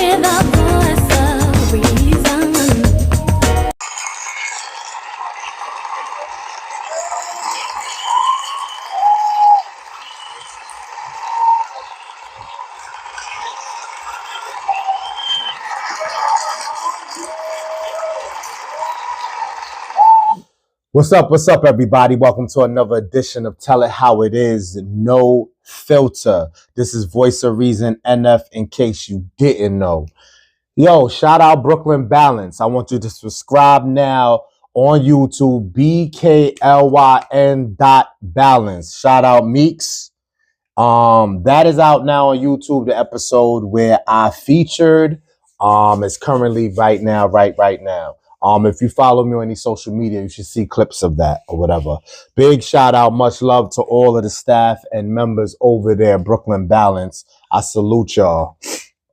hear the voice of reason. What's up, everybody? Welcome to another edition of Tell It How It Is, No Filter. This is Voice of Reason, NF, in case you didn't know. Yo, shout out Brooklyn Balance. I want you to subscribe now on YouTube, BKLYN.balance. Shout out Meeks. That is out now on YouTube, the episode where I featured. It's currently right now. If you follow me on any social media, you should see clips of that or whatever. Big shout out, much love to all of the staff and members over there, Brooklyn Balance. I salute y'all.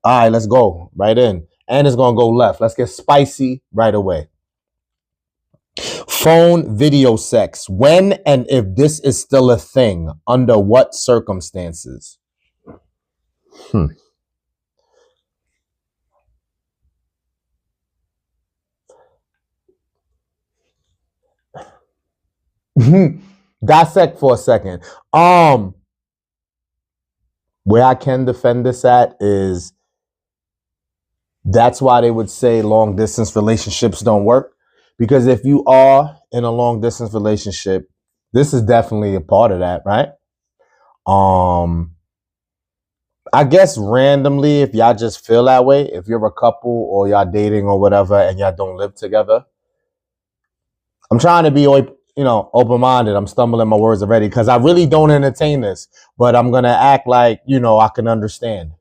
All right, let's go right in. And it's going to go left. Let's get spicy right away. Phone video sex. When and if this is still a thing, under what circumstances? Dissect for a second. Where I can defend this at is that's why they would say long distance relationships don't work. Because if you are in a long distance relationship, this is definitely a part of that, right? I guess randomly, if y'all just feel that way, if you're a couple or y'all dating or whatever and y'all don't live together, I'm trying to be, open-minded. I'm stumbling my words already because I really don't entertain this, but I'm going to act like, I can understand.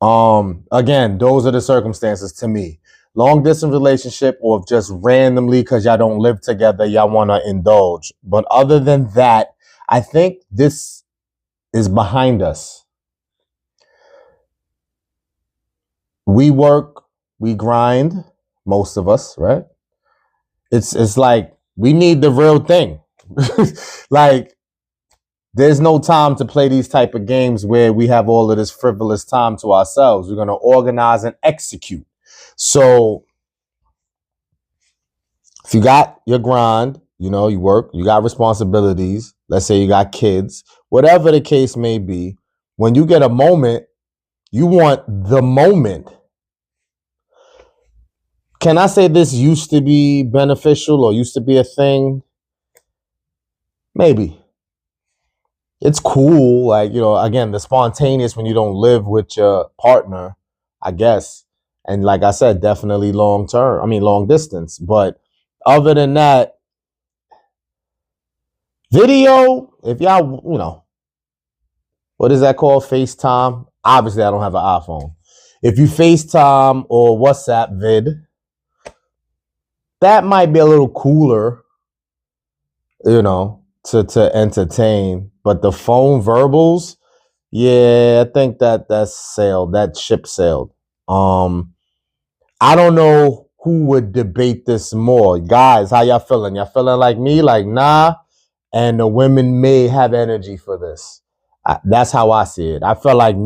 Again, those are the circumstances to me. Long distance relationship or just randomly because y'all don't live together, y'all want to indulge. But other than that, I think this is behind us. We work, we grind, most of us, right? It's like we need the real thing. Like, there's no time to play these type of games where we have all of this frivolous time to ourselves. We're going to organize and execute. So if you got your grind, you work, you got responsibilities, let's say you got kids, whatever the case may be, when you get a moment, you want the moment. Can I say this used to be beneficial or used to be a thing? Maybe. It's cool, like, again, the spontaneous when you don't live with your partner, I guess. And like I said, definitely long distance. But other than that, video, if y'all, what is that called? FaceTime. Obviously, I don't have an iPhone. If you FaceTime or WhatsApp vid, that might be a little cooler, to entertain. But the phone verbals, yeah, I think that's sailed. That ship sailed. I don't know who would debate this more. Guys, how y'all feeling? Y'all feeling like me? Like, nah? And the women may have energy for this. That's how I see it. I feel like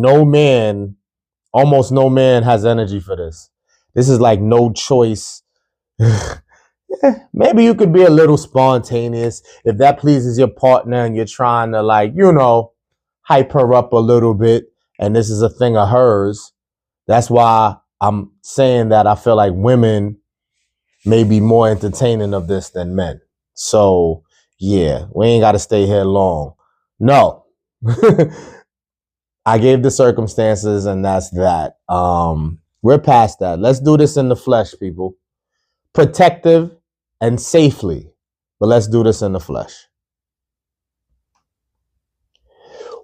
almost no man has energy for this. This is like no choice. Maybe you could be a little spontaneous if that pleases your partner and you're trying to hype her up a little bit and this is a thing of hers. That's why I'm saying that I feel like women may be more entertaining of this than men. So yeah, we ain't got to stay here long. No. I gave the circumstances and that's that. We're past that. Let's do this in the flesh, people. Protective and safely, but let's do this in the flesh.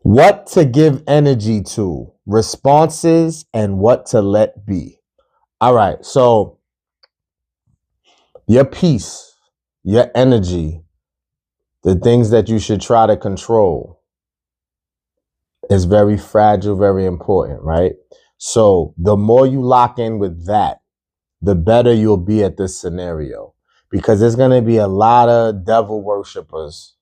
What to give energy to, responses, and what to let be. All right, so your peace, your energy, the things that you should try to control is very fragile, very important, right? So the more you lock in with that, the better you'll be at this scenario. Because there's going to be a lot of devil worshipers.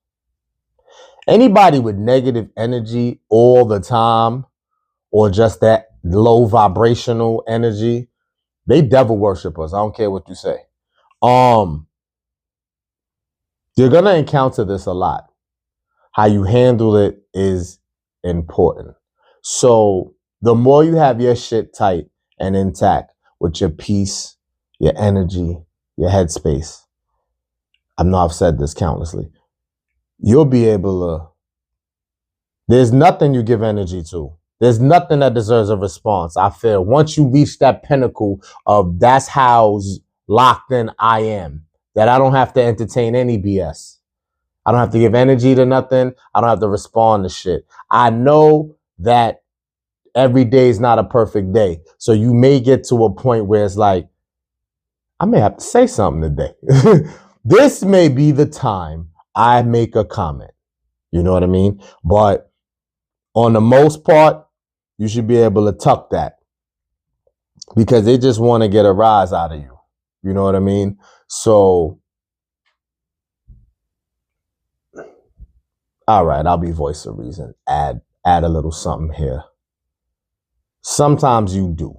Anybody with negative energy all the time, or just that low vibrational energy, they devil worship us. I don't care what you say. You're gonna encounter this a lot. How you handle it is important. So the more you have your shit tight and intact with your peace, your energy, your headspace, I know I've said this countlessly, you'll be able to, there's nothing you give energy to. There's nothing that deserves a response. I feel once you reach that pinnacle of that's how locked in I am, that I don't have to entertain any BS. I don't have to give energy to nothing. I don't have to respond to shit. I know that every day is not a perfect day. So you may get to a point where it's like, I may have to say something today. This may be the time I make a comment. You know what I mean? But on the most part, you should be able to tuck that because they just want to get a rise out of you. You know what I mean? So, all right, I'll be voice of reason. Add a little something here. Sometimes you do.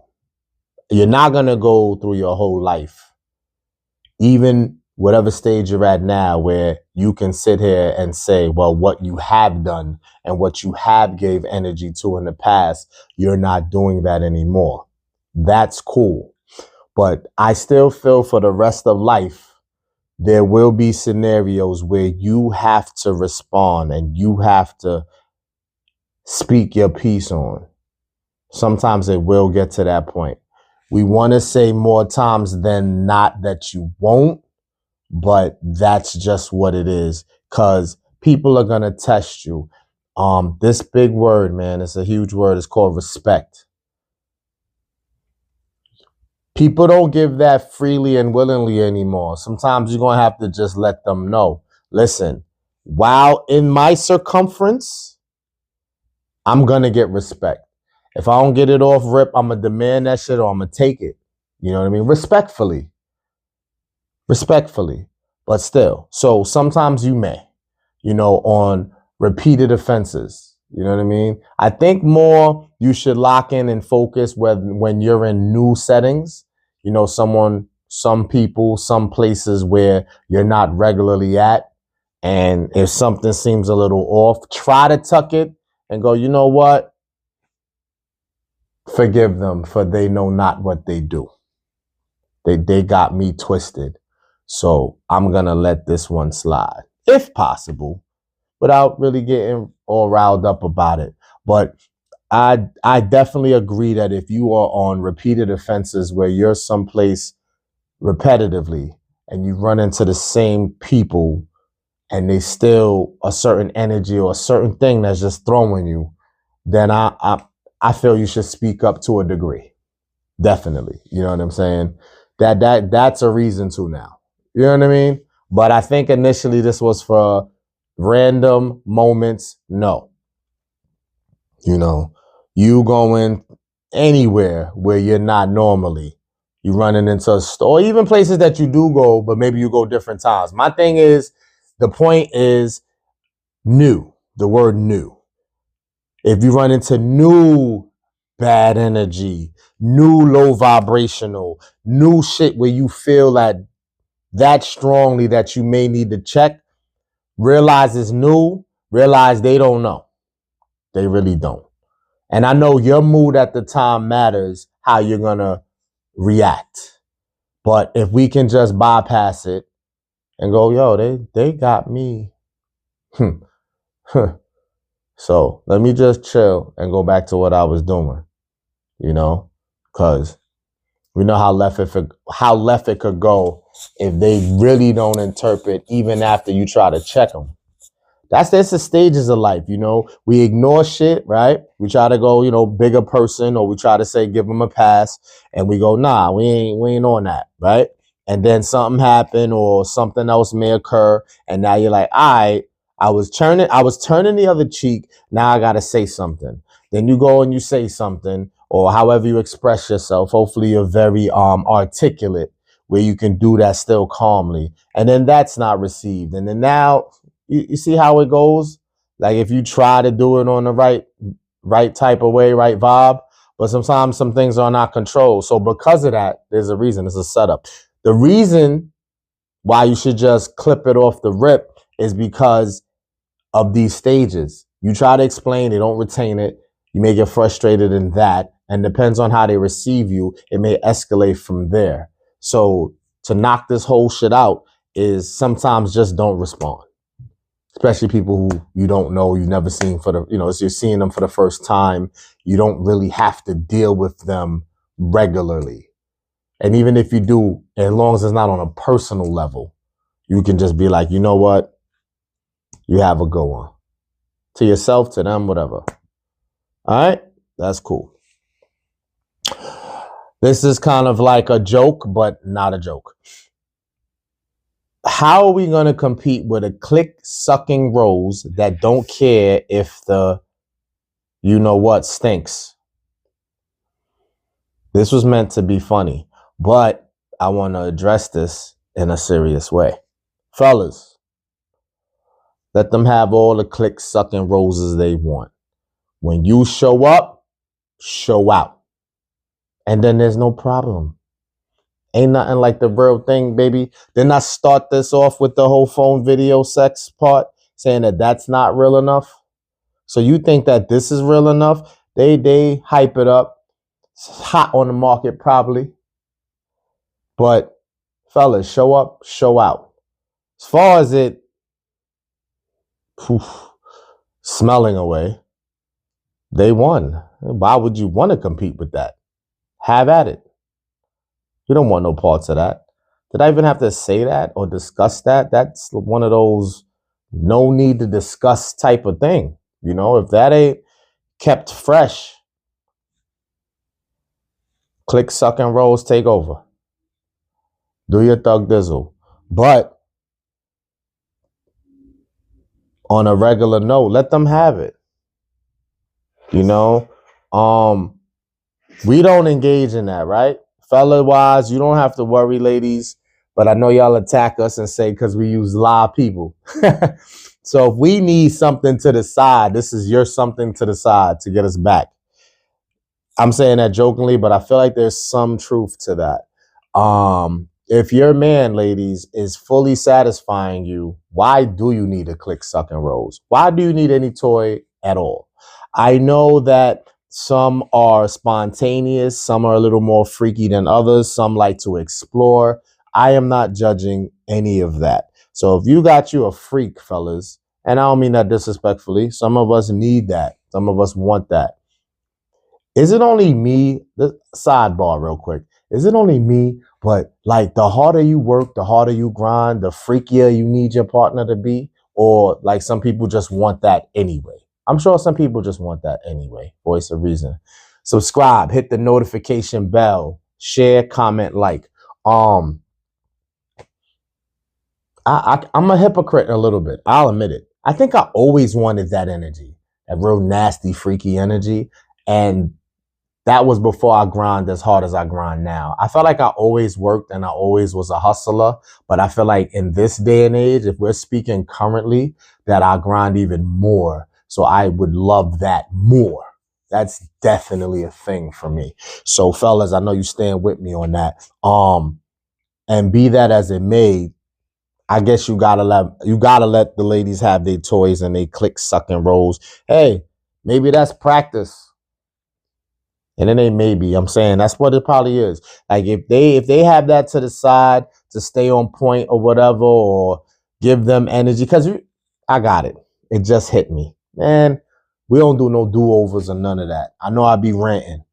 You're not going to go through your whole life, even whatever stage you're at now, where you can sit here and say, well, what you have done and what you have gave energy to in the past, you're not doing that anymore. That's cool. But I still feel for the rest of life, there will be scenarios where you have to respond and you have to speak your piece on. Sometimes it will get to that point. We want to say more times than not that you won't, but that's just what it is because people are going to test you. This big word, man, it's a huge word. It's called respect. People don't give that freely and willingly anymore. Sometimes you're going to have to just let them know. Listen, while in my circumference, I'm going to get respect. If I don't get it off rip, I'm going to demand that shit or I'm going to take it. You know what I mean? Respectfully, but still. So sometimes you may, on repeated offenses. You know what I mean? I think more you should lock in and focus when you're in new settings, some people, some places where you're not regularly at. And if something seems a little off, try to tuck it and go, you know what? Forgive them, for they know not what they do. They got me twisted. So I'm going to let this one slide, if possible, without really getting all riled up about it. But I definitely agree that if you are on repeated offenses where you're someplace repetitively and you run into the same people and they still a certain energy or a certain thing that's just throwing you, then I feel you should speak up to a degree. Definitely. You know what I'm saying? That's a reason to now. You know what I mean? But I think initially this was for random moments. No. You going anywhere where you're not normally. You running into a store, even places that you do go, but maybe you go different times. My thing is, the point is new, the word new. If you run into new bad energy, new low vibrational, new shit where you feel that strongly that you may need to check, realize it's new, realize they don't know. They really don't. And I know your mood at the time matters how you're going to react. But if we can just bypass it and go, yo, they got me. So let me just chill and go back to what I was doing, because we know how left it could go if they really don't interpret even after you try to check them. That's the stages of life, We ignore shit, right? We try to go, bigger person, or we try to say give them a pass, and we go, nah, we ain't on that, right? And then something happened, or something else may occur, and now you're like, all right, I was turning the other cheek. Now I gotta say something. Then you go and you say something, or however you express yourself. Hopefully you're very articulate, where you can do that still calmly, and then that's not received, and then now. You see how it goes? Like if you try to do it on the right type of way, right vibe, but sometimes some things are not controlled. So because of that, there's a reason. It's a setup. The reason why you should just clip it off the rip is because of these stages. You try to explain, they don't retain it. You may get frustrated in that. And depends on how they receive you, it may escalate from there. So to knock this whole shit out is sometimes just don't respond. Especially people who you don't know, you've never seen you're seeing them for the first time. You don't really have to deal with them regularly. And even if you do, as long as it's not on a personal level, you can just be like, you know what? You have a good one. To yourself, to them, whatever. All right? That's cool. This is kind of like a joke, but not a joke. How are we going to compete with a click-sucking rose that don't care if the you-know-what stinks? This was meant to be funny, but I want to address this in a serious way. Fellas, let them have all the click-sucking roses they want. When you show up, show out. And then there's no problem. Ain't nothing like the real thing, baby. Then I start this off with the whole phone video sex part, saying that that's not real enough. So you think that this is real enough? They hype it up. It's hot on the market probably. But fellas, show up, show out. As far as it smelling away, they won. Why would you want to compete with that? Have at it. You don't want no parts of that. Did I even have to say that or discuss that? That's one of those no need to discuss type of thing. You know, if that ain't kept fresh, click, suck, and rolls, take over. Do your thug dizzle. But on a regular note, let them have it. You know, we don't engage in that, right? Fella wise, you don't have to worry, ladies. But I know y'all attack us and say because we use live people. So if we need something to the side, this is your something to the side to get us back. I'm saying that jokingly, but I feel like there's some truth to that. If your man, ladies, is fully satisfying you, why do you need a click, suck, and rose? Why do you need any toy at all? I know that some are spontaneous, some are a little more freaky than others, some like to explore. I am not judging any of that. So if you got you a freak, fellas, and I don't mean that disrespectfully, some of us need that. Some of us want that. Is it only me? The sidebar real quick. Is it only me? But like the harder you work, the harder you grind, the freakier you need your partner to be? Or like some people just want that anyway? I'm sure some people just want that anyway. Voice of reason. Subscribe, hit the notification bell, share, comment, like. I'm a hypocrite a little bit. I'll admit it. I think I always wanted that energy, that real nasty, freaky energy. And that was before I grind as hard as I grind now. I felt like I always worked and I always was a hustler. But I feel like in this day and age, if we're speaking currently, that I grind even more. So I would love that more. That's definitely a thing for me. So fellas, I know you stand with me on that. And be that as it may, I guess you gotta let the ladies have their toys and they click, suck, and rolls. Hey, maybe that's practice. And it ain't maybe. I'm saying that's what it probably is. Like if they have that to the side to stay on point or whatever, or give them energy. Because I got it. It just hit me. Man, we don't do no do-overs or none of that. I know I be ranting.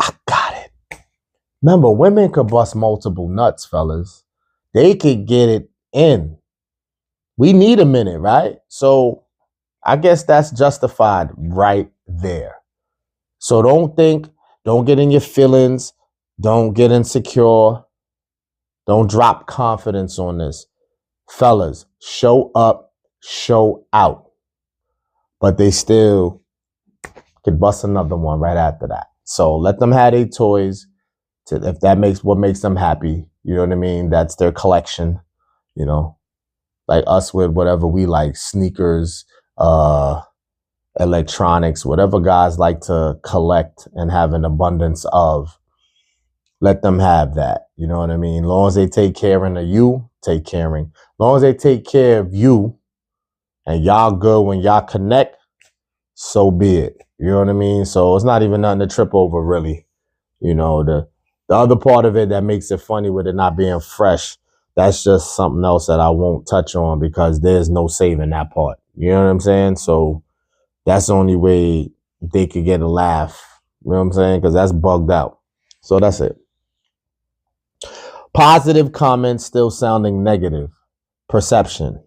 I got it. Remember, women could bust multiple nuts, fellas. They could get it in. We need a minute, right? So I guess that's justified right there. So don't get in your feelings, don't get insecure, don't drop confidence on this. Fellas, show up, show out. But they still could bust another one right after that. So let them have their toys, if that makes what makes them happy. You know what I mean? That's their collection, you know, like us with whatever we like, sneakers, electronics, whatever guys like to collect and have an abundance of, let them have that. You know what I mean? As long as they take care of you, take caring. As long as they take care of you and y'all good when y'all connect, so be it. You know what I mean? So it's not even nothing to trip over, really. You know, the other part of it that makes it funny with it not being fresh, that's just something else that I won't touch on because there's no saving that part. You know what I'm saying? So that's the only way they could get a laugh. You know what I'm saying? Because that's bugged out. So that's it. Positive comments still sounding negative. Perception.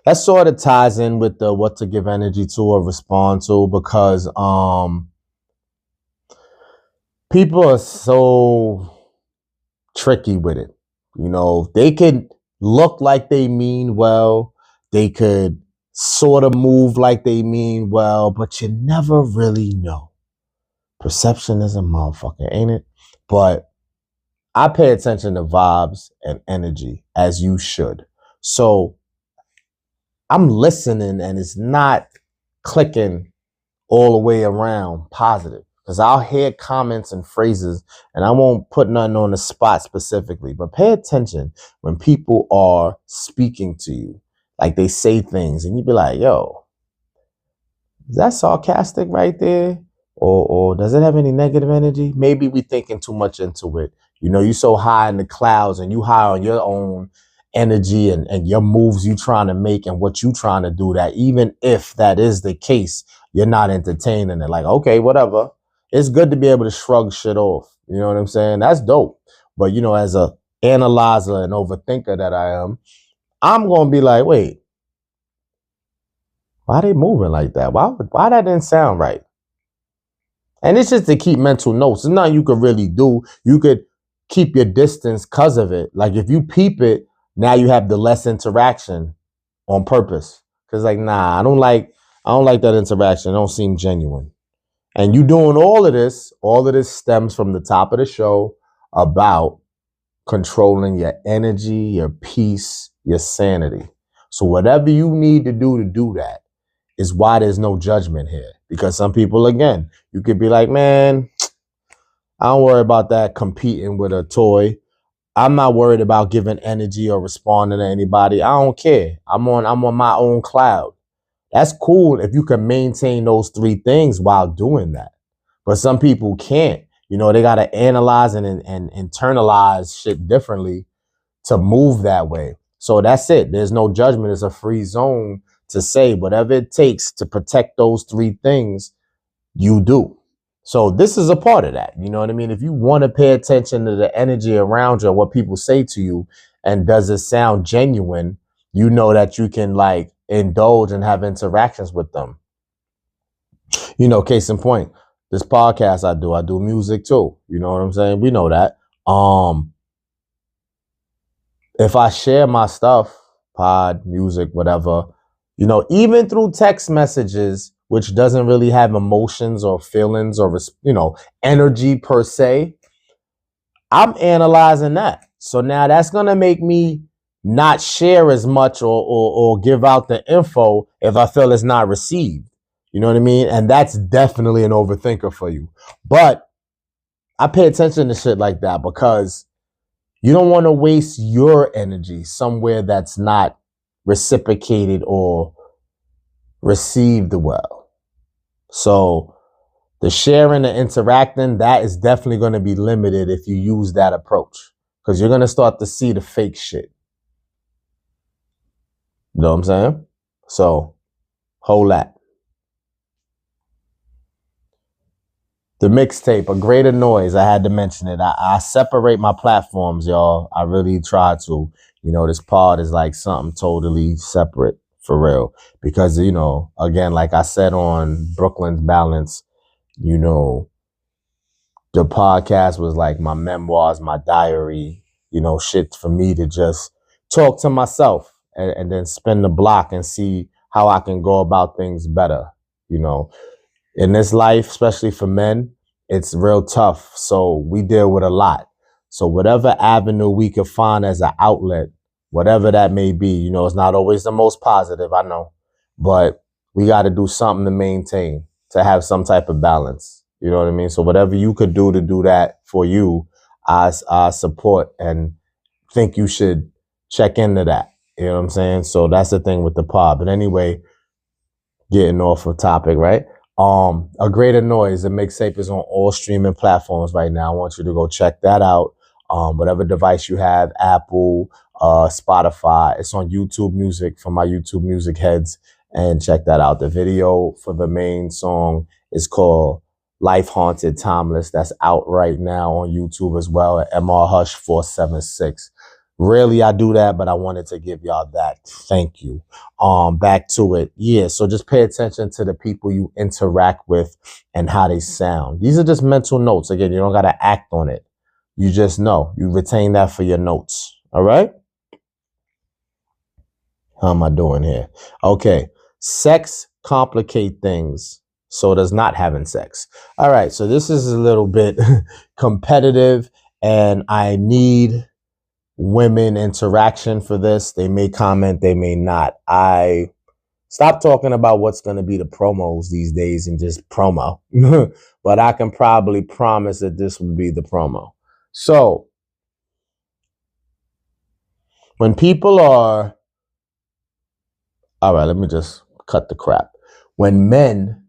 That sort of ties in with the what to give energy to or respond to, because people are so tricky with it. You know, they could look like they mean well, they could sort of move like they mean well, but you never really know. Perception is a motherfucker, ain't it? But I pay attention to vibes and energy, as you should. So I'm listening and it's not clicking all the way around positive. Because I'll hear comments and phrases and I won't put nothing on the spot specifically. But pay attention when people are speaking to you. Like they say things and you be like, yo, is that sarcastic right there? Or does it have any negative energy? Maybe we thinking too much into it. You know, you so high in the clouds and you high on your own energy and your moves you trying to make and what you trying to do, that even if that is the case, you're not entertaining it. Like, okay, whatever. It's good to be able to shrug shit off. You know what I'm saying? That's dope. But, you know, as a analyzer and overthinker that I am, I'm going to be like, wait, why they moving like that? Why that didn't sound right? And it's just to keep mental notes. It's nothing you could really do. You could keep your distance because of it. Like if you peep it, now you have the less interaction on purpose. Cause like, nah, I don't like that interaction. It don't seem genuine. And you doing all of this stems from the top of the show about controlling your energy, your peace, your sanity. So whatever you need to do that is why there's no judgment here. Because some people, again, you could be like, man, I don't worry about that competing with a toy. I'm not worried about giving energy or responding to anybody. I don't care. I'm on my own cloud. That's cool if you can maintain those three things while doing that. But some people can't. You know, they got to analyze and internalize shit differently to move that way. So that's it. There's no judgment. It's a free zone to say whatever it takes to protect those three things, you do. So this is a part of that. You know what I mean? If you want to pay attention to the energy around you and what people say to you, and does it sound genuine, you know that you can like indulge and have interactions with them. You know, case in point, this podcast I do music too. You know what I'm saying? We know that. If I share my stuff, pod, music, whatever, you know, even through text messages, which doesn't really have emotions or feelings or, you know, energy per se, I'm analyzing that. So now that's going to make me not share as much or give out the info if I feel it's not received. You know what I mean? And that's definitely an overthinker for you. But I pay attention to shit like that because you don't want to waste your energy somewhere that's not reciprocated or received well. So the sharing and interacting, that is definitely going to be limited if you use that approach, because you're going to start to see the fake shit. You know what I'm saying? So hold that. The mixtape, A Greater Noise, I had to mention it. I separate my platforms, y'all. I really try to. You know, this pod is like something totally separate for real. Because, you know, again, like I said on Brooklyn's Balance, you know, the podcast was like my memoirs, my diary, you know, shit for me to just talk to myself and then spin the block and see how I can go about things better, you know. In this life, especially for men, it's real tough. So we deal with a lot. So whatever avenue we could find as an outlet whatever that may be. You know, it's not always the most positive, I know, but we got to do something to maintain, to have some type of balance. You know what I mean? So whatever you could do to do that for you, I support and think you should check into that. You know what I'm saying? So that's the thing with the pod. But anyway, getting off of topic, right? A Greater Noise, the mixtape is on all streaming platforms right now. I want you to go check that out. Whatever device you have, Apple, Spotify, it's on YouTube Music for my YouTube Music heads, and check that out. The video for the main song is called Life Haunted Timeless. That's out right now on YouTube as well at MR Hush 476. Rarely I do that, but I wanted to give y'all that. Thank you. Back to it. Yeah, so just pay attention to the people you interact with and how they sound. These are just mental notes. Again, you don't got to act on it. You just know. You retain that for your notes. All right? How am I doing here? Okay. Sex complicate things. So does not having sex. All right. So this is a little bit competitive, and I need women interaction for this. They may comment, they may not. I stop talking about what's going to be the promos these days and just promo. But I can probably promise that this will be the promo. So when people are, all right, let me just cut the crap. When men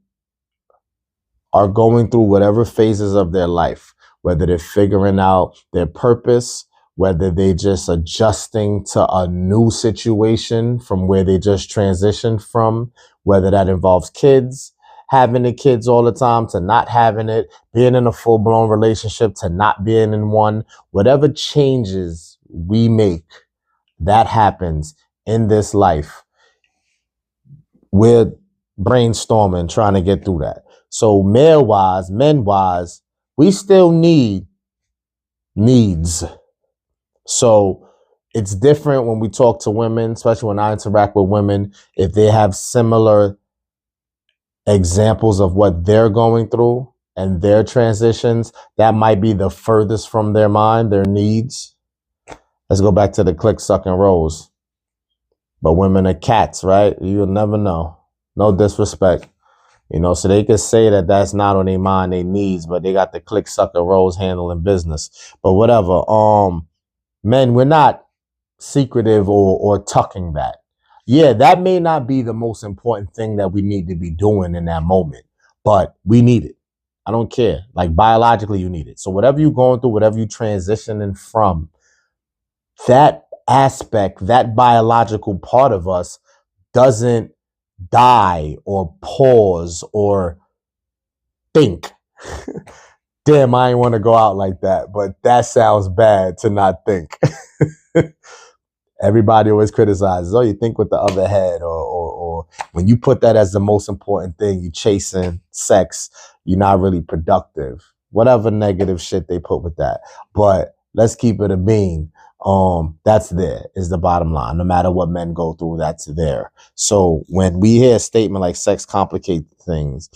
are going through whatever phases of their life, whether they're figuring out their purpose, whether they just adjusting to a new situation from where they just transitioned from, whether that involves kids, having the kids all the time to not having it, being in a full-blown relationship to not being in one, whatever changes we make, that happens in this life. We're brainstorming, trying to get through that. So male-wise, men-wise, we still need needs. So it's different when we talk to women, especially when I interact with women, if they have similar examples of what they're going through and their transitions, that might be the furthest from their mind, their needs. Let's go back to the click, suck, and rose. But women are cats, right? You'll never know. No disrespect. You know, so they could say that that's not on their mind, they needs, but they got the click, sucker, rose handling business. But whatever. Men, we're not secretive or tucking that. Yeah, that may not be the most important thing that we need to be doing in that moment, but we need it. I don't care. Like biologically, you need it. So whatever you're going through, whatever you're transitioning from, that aspect, that biological part of us doesn't die or pause or think. Damn, I ain't want to go out like that, but that sounds bad to not think. Everybody always criticizes, oh, you think with the other head, or when you put that as the most important thing, you chasing sex, you're not really productive. Whatever negative shit they put with that. But let's keep it a bean. That's there is the bottom line. No matter what men go through, that's there. So when we hear a statement like sex complicate things,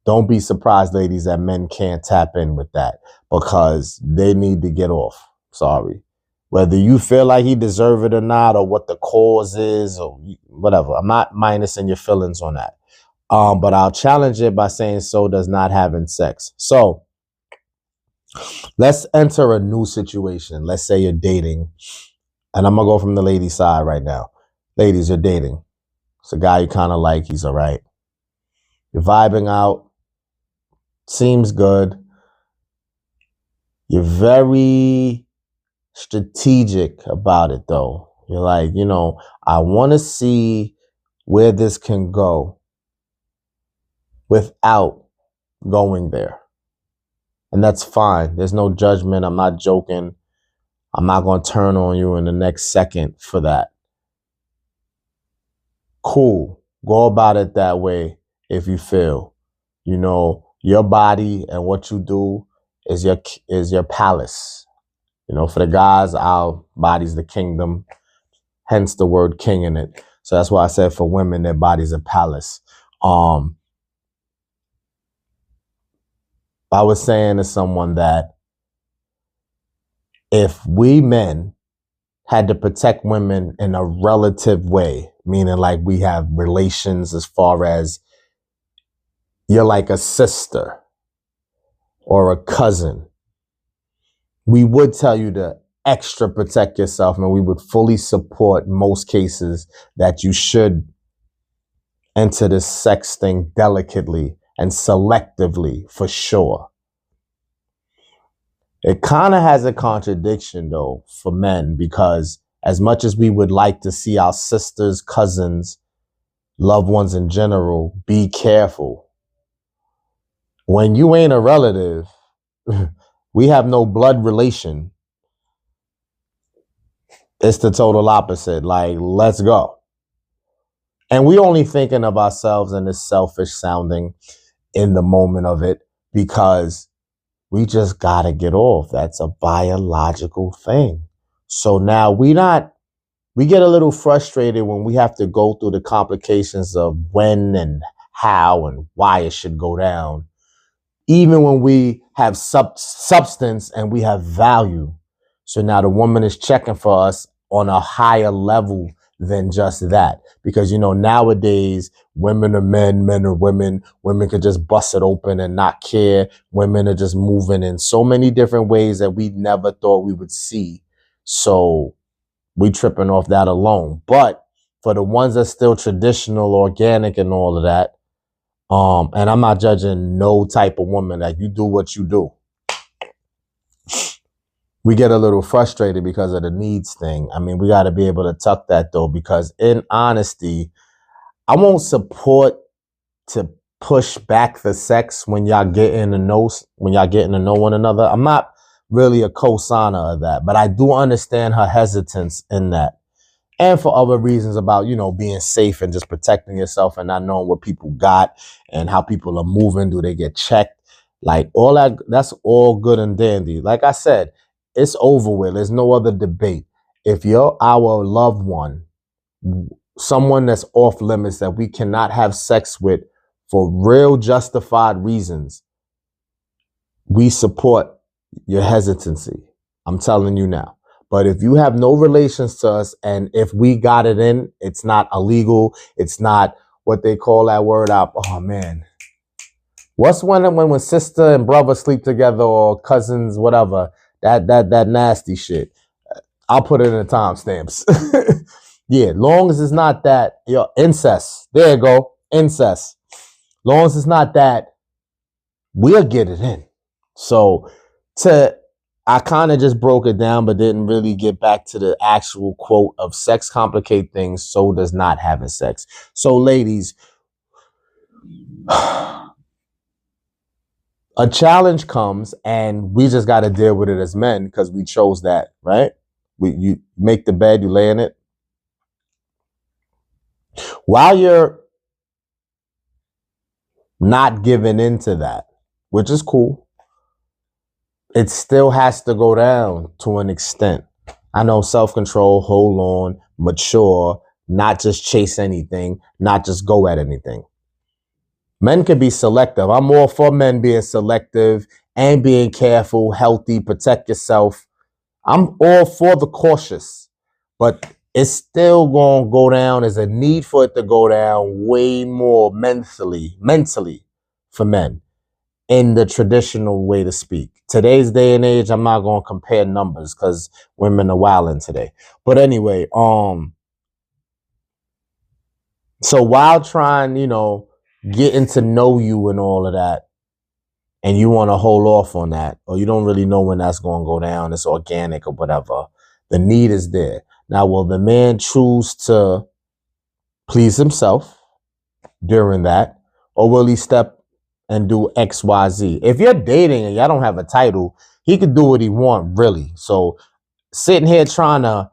don't be surprised, ladies, that men can't tap in with that because they need to get off. Sorry. Whether you feel like he deserve it or not, or what the cause is, or whatever. I'm not minusing your feelings on that. But I'll challenge it by saying so does not having sex. So let's enter a new situation. Let's say you're dating. And I'm going to go from the lady side right now. Ladies, you're dating. It's a guy you kind of like. He's all right. You're vibing out. Seems good. You're very strategic about it, though. You're like, you know, I want to see where this can go without going there. And that's fine. There's no judgment. I'm not joking. I'm not going to turn on you in the next second for that. Cool. Go about it that way if you feel. You know, your body and what you do is your palace. You know, for the guys, our body's the kingdom, hence the word king in it. So that's why I said for women, their body's a palace. I was saying to someone that if we men had to protect women in a relative way, meaning like we have relations as far as you're like a sister or a cousin, we would tell you to extra protect yourself, and we would fully support most cases that you should enter this sex thing delicately and selectively for sure. It kind of has a contradiction though for men, because as much as we would like to see our sisters, cousins, loved ones in general be careful, when you ain't a relative, we have no blood relation, it's the total opposite. Like, let's go. And we only thinking of ourselves, and it's selfish sounding in the moment of it, because we just got to get off. That's a biological thing. So now we get a little frustrated when we have to go through the complications of when and how and why it should go down, even when we have substance and we have value. So now the woman is checking for us on a higher level than just that. Because, nowadays, women are men, men are women. Women could just bust it open and not care. Women are just moving in so many different ways that we never thought we would see. So we tripping off that alone. But for the ones that's still traditional, organic and all of that, and I'm not judging no type of woman, like you do what you do. We get a little frustrated because of the needs thing. I mean, we got to be able to tuck that though, because in honesty, I won't support to push back the sex when y'all getting to know one another. I'm not really a co-signer of that, but I do understand her hesitance in that. And for other reasons about, being safe and just protecting yourself and not knowing what people got and how people are moving. Do they get checked? Like all that, that's all good and dandy. Like I said, it's over with. There's no other debate. If you're our loved one, someone that's off limits that we cannot have sex with for real justified reasons, we support your hesitancy. I'm telling you now. But if you have no relations to us, and if we got it in, it's not illegal. It's not what they call that word out. Oh man. What's when sister and brother sleep together, or cousins, whatever, that nasty shit. I'll put it in the timestamps. Yeah, long as it's not that, incest. There you go. Incest. Long as it's not that, we'll get it in. So I kind of just broke it down, but didn't really get back to the actual quote of sex complicate things, so does not having sex. So ladies, a challenge comes and we just got to deal with it as men because we chose that, right? You make the bed, you lay in it. While you're not giving into that, which is cool, it still has to go down to an extent. I know self-control, hold on, mature, not just chase anything, not just go at anything. Men can be selective. I'm all for men being selective and being careful, healthy, protect yourself. I'm all for the cautious, but it's still going to go down. There's a need for it to go down way more mentally for men in the traditional way to speak. Today's day and age, I'm not going to compare numbers because women are wilding today. But anyway, so while trying, getting to know you and all of that, and you want to hold off on that, or you don't really know when that's going to go down, it's organic or whatever, the need is there. Now, will the man choose to please himself during that, or will he step and do X, Y, Z? If you're dating and y'all don't have a title, he could do what he want, really. So sitting here trying to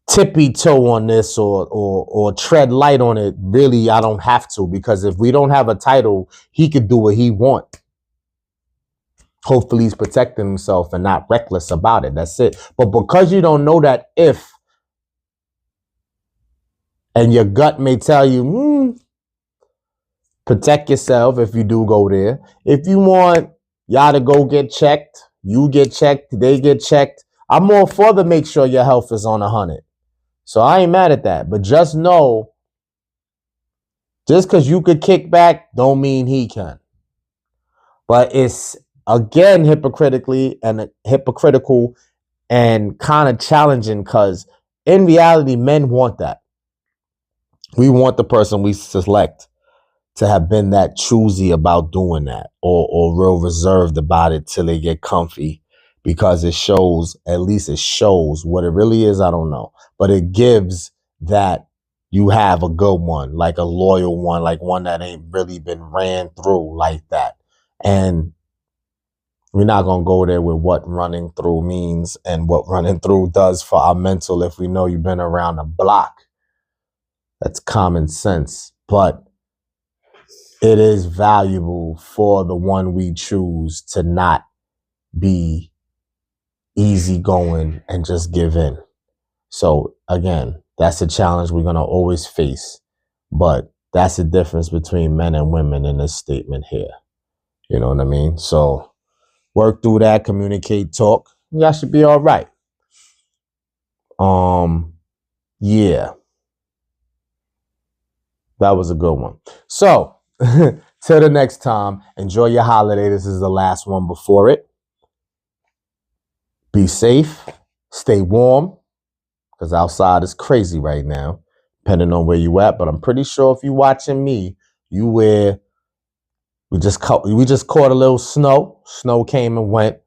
tippy toe on this or tread light on it, really, I don't have to, because if we don't have a title, he could do what he want. Hopefully he's protecting himself and not reckless about it. That's it. But because you don't know that if, and your gut may tell you, protect yourself if you do go there. If you want y'all to go get checked, you get checked, they get checked, I'm all for the make sure your health is on 100. So I ain't mad at that. But just know, just because you could kick back don't mean he can. But it's, again, hypocritical and kind of challenging, because in reality, men want that. We want the person we select to have been that choosy about doing that, or real reserved about it till they get comfy, because it shows, at least it shows what it really is. I don't know, but it gives that you have a good one, like a loyal one, like one that ain't really been ran through like that. And we're not going to go there with what running through means and what running through does for our mental. If we know you've been around the block, that's common sense. But it is valuable for the one we choose to not be easygoing and just give in. So again, that's a challenge we're going to always face. But that's the difference between men and women in this statement here. You know what I mean? So work through that, communicate, talk. Y'all should be all right. Yeah. That was a good one. So, till the next time, enjoy your holiday. This is the last one before it. Be safe. Stay warm, because outside is crazy right now, depending on where you at. But I'm pretty sure if you watching me, we just caught a little snow. Snow came and went,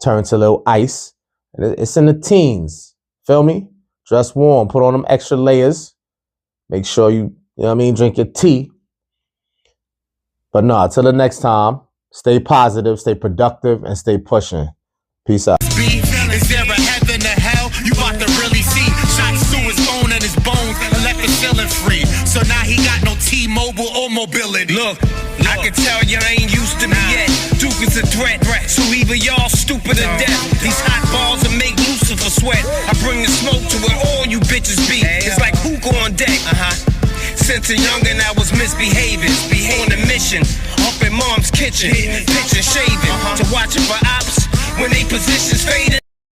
turned to a little ice. It's in the teens. Feel me? Dress warm. Put on them extra layers. Make sure you know what I mean, drink your tea. But no, till the next time, stay positive, stay productive, and stay pushing. Peace out. Is there a heaven or hell? You about to really see. Shots through his bone and his bones and left his feeling free. So now he got no T-Mobile or mobility. Look, I can tell you ain't used to me yet. Duke is a threat, so either y'all stupid or deaf. These hot balls will make Lucifer sweat. I bring the smoke to where all you bitches be. It's like hookah on deck. Since a youngin' I was misbehaving, on a mission, up in mom's kitchen, pitching, shaving, to watching for ops when they positions faded.